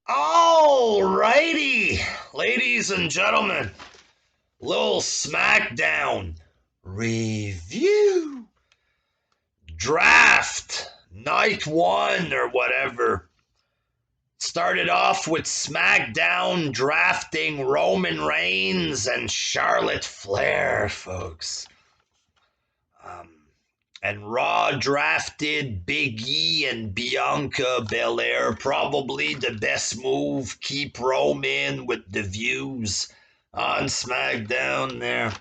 Alrighty, ladies and gentlemen, little Smackdown review draft night one or whatever. Started off with Smackdown drafting Roman Reigns and Charlotte Flair, folks. Um, and Raw drafted Big E and Bianca Belair. Probably the best move. Keep Roman with the views on SmackDown there.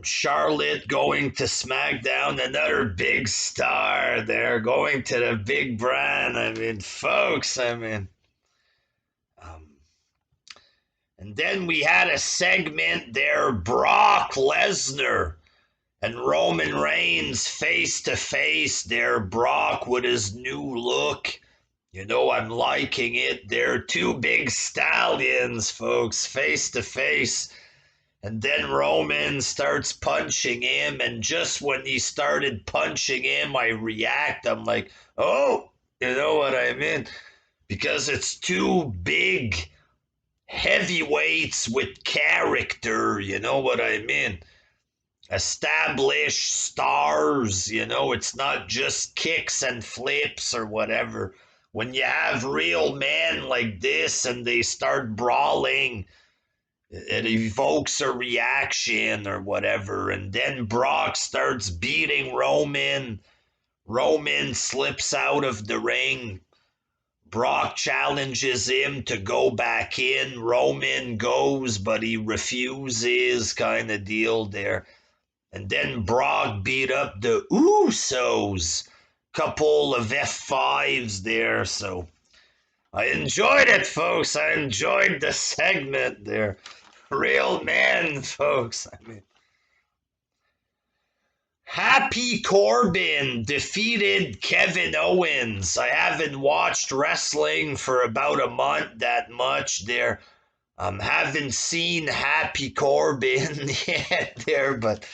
Charlotte going to SmackDown, another big star there, going to the big brand. I mean, folks, um, and then we had a segment there, Brock Lesnar and Roman Reigns face to face there. Brock with his new look. You know, I'm liking it. They're two big stallions, folks, face to face. And then Roman starts punching him. And just when he started punching him, I react. I'm like, oh, you know what I mean? Because it's two big heavyweights with character. You know what I mean? Established stars, you know, it's not just kicks and flips or whatever. When you have real men like this and they start brawling, it evokes a reaction or whatever. And then Brock starts beating Roman. Roman slips out of the ring. Brock challenges him to go back in. Roman goes, but he refuses, kind of deal there. And then Brock beat up the Usos. Couple of F5s there. So I enjoyed it, folks. I enjoyed the segment there. Real men, folks. I mean, Happy Corbin defeated Kevin Owens. I haven't watched wrestling for about a month that much there. Haven't seen Happy Corbin yet there, but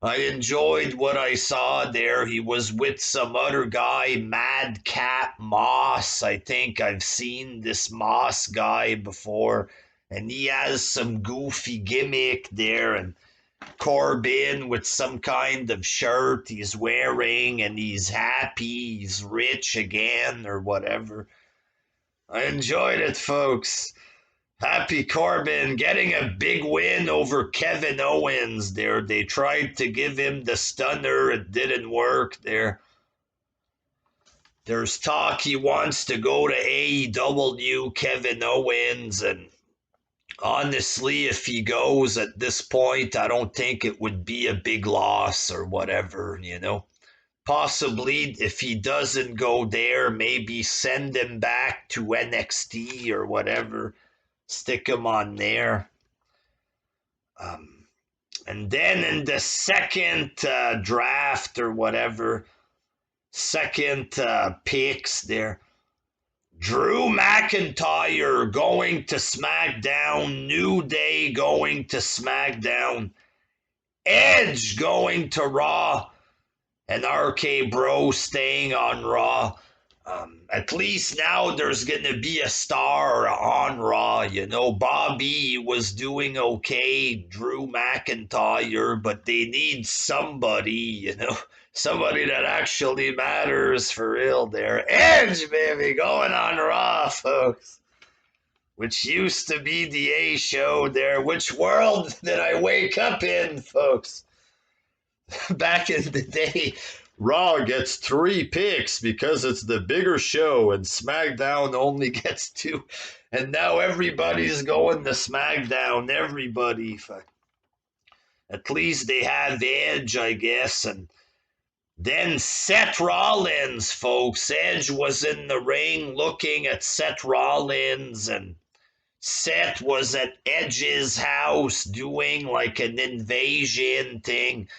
I enjoyed what I saw there. He was with some other guy, Madcap Moss. I think I've seen this Moss guy before, and he has some goofy gimmick there. And Corbin with some kind of shirt he's wearing, and he's happy, he's rich again, or whatever. I enjoyed it, folks. Happy Corbin getting a big win over Kevin Owens there. They tried to give him the stunner. It didn't work there. There's talk he wants to go to AEW, Kevin Owens. And honestly, if he goes at this point, I don't think it would be a big loss or whatever, you know. Possibly if he doesn't go there, maybe send him back to NXT or whatever. Stick him on there. And then in the second draft or whatever, second picks there, Drew McIntyre going to SmackDown, New Day going to SmackDown, Edge going to Raw, and RK Bro staying on Raw. At least now there's going to be a star on Raw. You know, Bobby was doing okay, Drew McIntyre, but they need somebody, you know, somebody that actually matters for real there. Edge, baby, going on Raw, folks. Which used to be the A show there. Which world did I wake up in, folks? Back in the day, Raw gets 3 picks because it's the bigger show, and SmackDown only gets 2. And now everybody's going to SmackDown. Everybody. At least they have Edge, I guess. And then Seth Rollins, folks. Edge was in the ring looking at Seth Rollins, and Seth was at Edge's house doing like an invasion thing.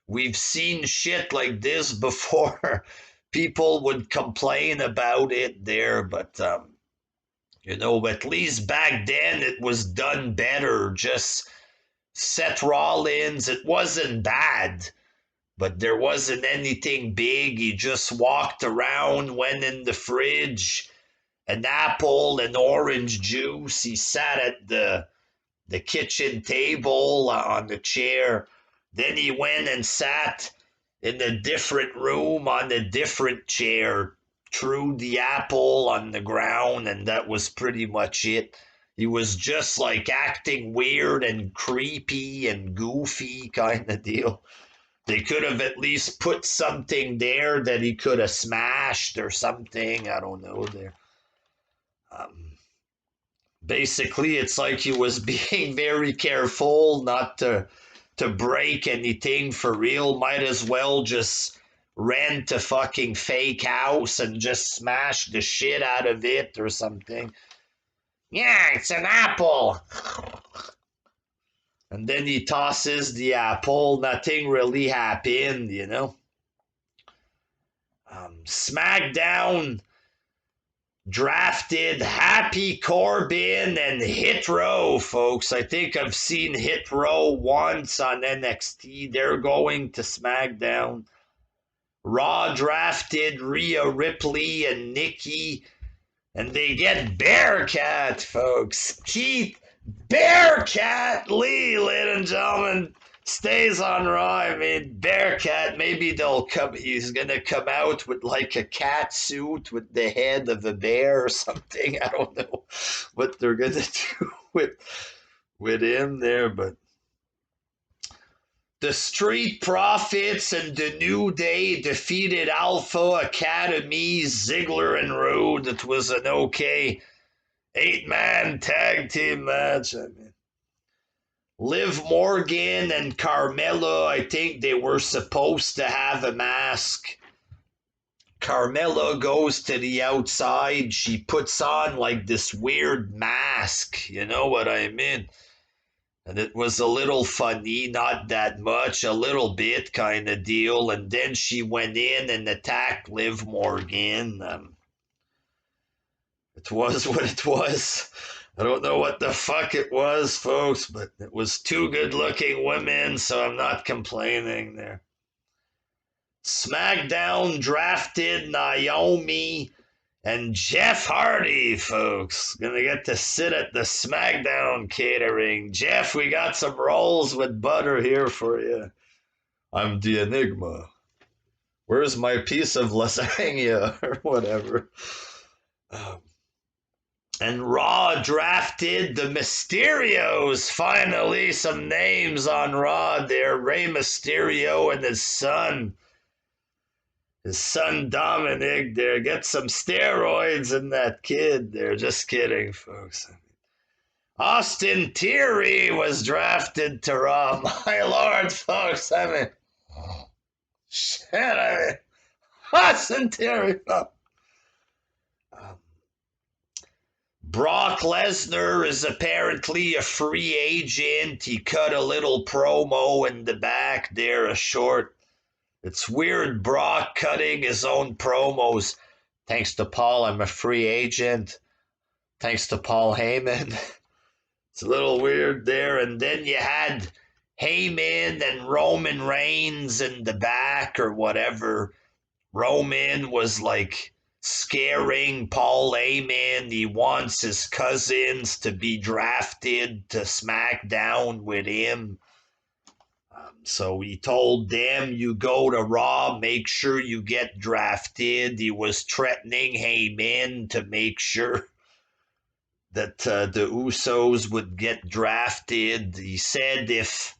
We've seen shit like this before. People would complain about it there, but you know, at least back then it was done better. Just Seth Rollins, it wasn't bad, but there wasn't anything big. He just walked around, went in the fridge, an apple and orange juice. He sat at the kitchen table on the chair. Then he went and sat in a different room on a different chair, threw the apple on the ground, and that was pretty much it. He was just like acting weird and creepy and goofy kind of deal. They could have at least put something there that he could have smashed or something. I don't know there. Basically, it's like he was being very careful not to break anything for real. Might as well just rent a fucking fake house and just smash the shit out of it or something. Yeah, it's an apple. And then he tosses the apple. Nothing really happened, you know. Smackdown drafted Happy Corbin and Hit Row, folks. I think I've seen Hit Row once on NXT. They're going to SmackDown. Raw drafted Rhea Ripley and Nikki, and they get Bearcat, folks. Keith Bearcat Lee, ladies and gentlemen, stays on Raw. I mean, Bearcat, maybe he's gonna come out with like a cat suit with the head of a bear or something. I don't know what they're gonna do with him there, but the Street Profits and the New Day defeated Alpha Academy, Ziggler and Roode. It was an okay 8-man tag team match. I mean, Liv Morgan and Carmella, I think they were supposed to have a mask. Carmella goes to the outside. She puts on like this weird mask. You know what I mean? And it was a little funny, not that much, a little bit kind of deal. And then she went in and attacked Liv Morgan. It was what it was. I don't know what the fuck it was, folks, but it was two good-looking women, so I'm not complaining there. SmackDown drafted Naomi and Jeff Hardy, folks. Gonna get to sit at the SmackDown catering. Jeff, we got some rolls with butter here for you. I'm the Enigma. Where's my piece of lasagna or whatever? And Raw drafted the Mysterios. Finally, some names on Raw there. Rey Mysterio and his son. His son Dominic there. Get some steroids in that kid there. Just kidding, folks. Austin Theory was drafted to Raw. My lord, folks. I mean, shit, Austin Theory. Brock Lesnar is apparently a free agent. He cut a little promo in the back there, a short. It's weird, Brock cutting his own promos. Thanks to Paul, I'm a free agent. Thanks to Paul Heyman. It's a little weird there. And then you had Heyman and Roman Reigns in the back or whatever. Roman was like scaring Paul Heyman. He wants his cousins to be drafted to SmackDown with him. So he told them, you go to Raw, make sure you get drafted. He was threatening Heyman to make sure that the Usos would get drafted. He said, if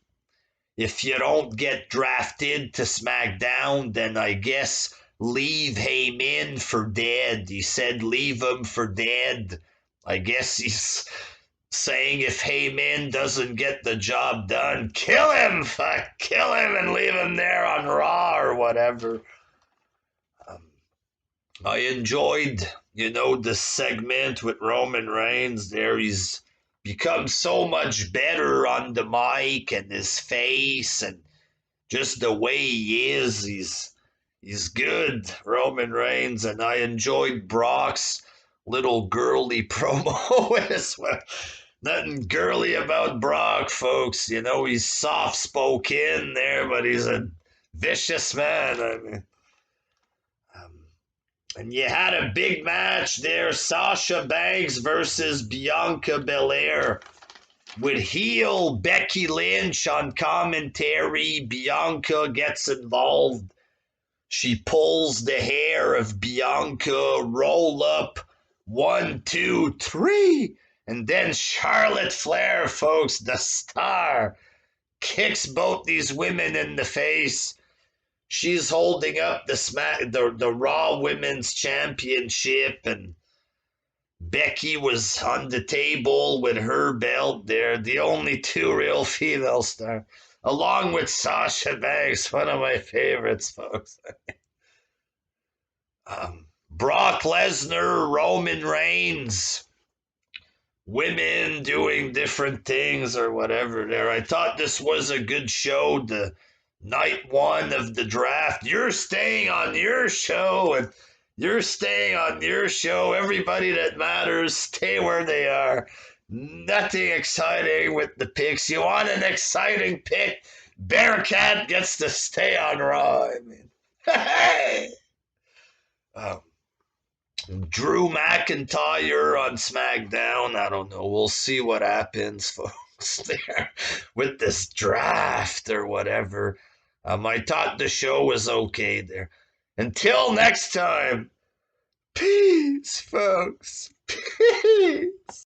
you don't get drafted to SmackDown, then I guess leave Heyman for dead. He said, leave him for dead. I guess he's saying if Heyman doesn't get the job done, kill him, kill him and leave him there on Raw or whatever. I enjoyed, the segment with Roman Reigns there. He's become so much better on the mic and his face and just the way he is. He's good, Roman Reigns, and I enjoyed Brock's little girly promo as well. Nothing girly about Brock, folks. He's soft-spoken there, but he's a vicious man. I mean, And you had a big match there, Sasha Banks versus Bianca Belair, with heel Becky Lynch on commentary. Bianca gets involved. She pulls the hair of Bianca, roll up, 1, 2, 3, and then Charlotte Flair, folks, the star, kicks both these women in the face. She's holding up the Raw Women's Championship, and Becky was on the table with her belt there. The only two real female stars, along with Sasha Banks, one of my favorites, folks. Brock Lesnar, Roman Reigns, women doing different things or whatever there. I thought this was a good show. The night one of the draft. You're staying on your show, and you're staying on your show. Everybody that matters, stay where they are. Nothing exciting with the picks. You want an exciting pick? Bearcat gets to stay on Raw. I mean, hey! Drew McIntyre on Smackdown. I don't know. We'll see what happens, folks, there with this draft or whatever. I thought the show was okay there. Until next time, peace, folks. Peace.